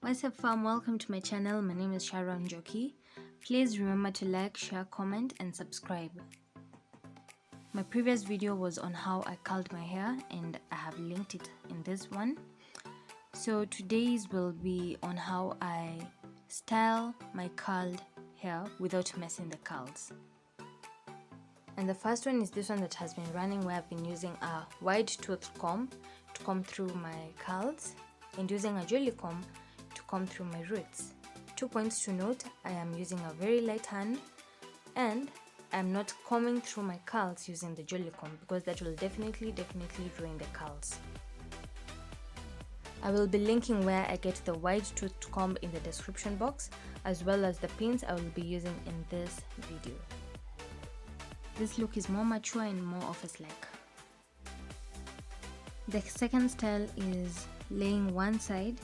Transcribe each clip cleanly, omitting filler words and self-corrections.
What's up fam, welcome to my channel. My name is Sharon Njoki. Please remember to like, share, comment and subscribe. My previous video was on how I curled my hair and I have linked it in this one. So today's will be on how I style my curled hair without messing the curls. And the first one is this one that has been running, where I've been using a wide tooth comb to comb through my curls and using a jelly comb to comb through my roots. 2 points to note: I am using a very light hand and I'm not combing through my curls using the jelly comb, because that will definitely ruin the curls. I will be linking where I get the wide tooth comb in the description box, as well as the pins I will be using in this video. This look is more mature and more office-like. The second style is laying one side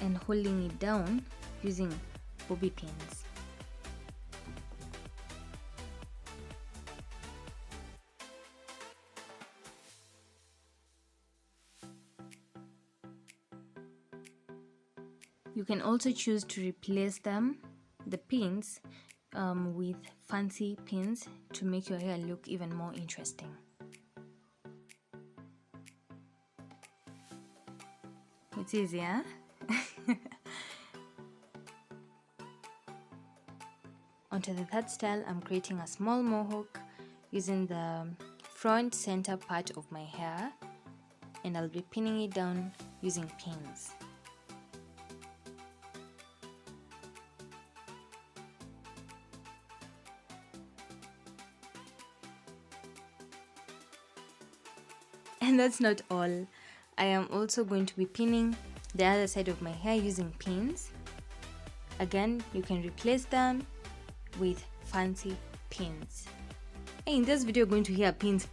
and holding it down using bobby pins. You can also choose to replace the pins, with fancy pins to make your hair look even more interesting. It's easy, huh? Onto the third style, I'm creating a small mohawk using the front center part of my hair, and I'll be pinning it down using pins. And that's not all. I am also going to be pinning the other side of my hair using pins. Again, you can replace them with fancy pins. Hey, in this video, you're going to hear pins.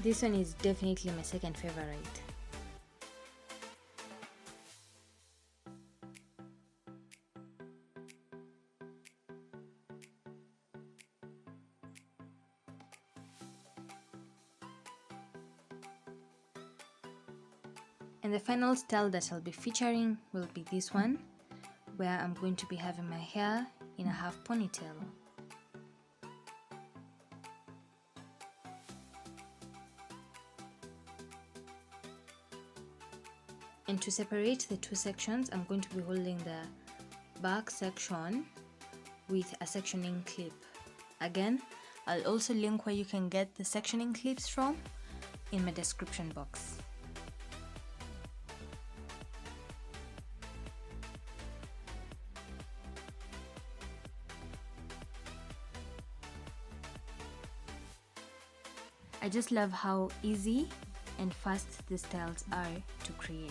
This one is definitely my second favorite. And the final style that I'll be featuring will be this one, where I'm going to be having my hair in a half ponytail. And to separate the two sections, I'm going to be holding the back section with a sectioning clip. Again, I'll also link where you can get the sectioning clips from in my description box. I just love how easy and fast the styles are to create.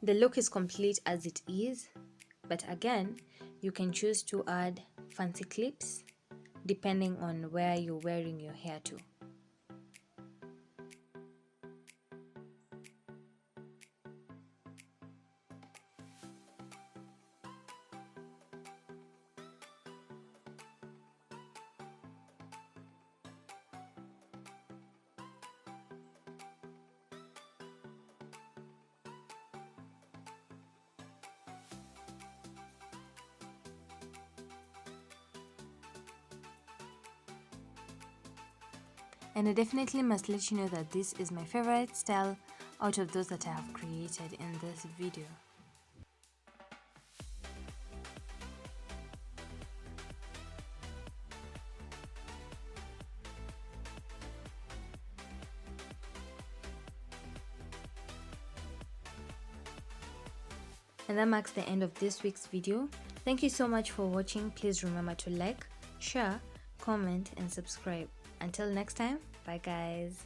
The look is complete as it is, but again, you can choose to add fancy clips depending on where you're wearing your hair to. And I definitely must let you know that this is my favorite style out of those that I have created in this video. And that marks the end of this week's video. Thank you so much for watching. Please remember to like, share, comment and subscribe. Until next time, bye guys.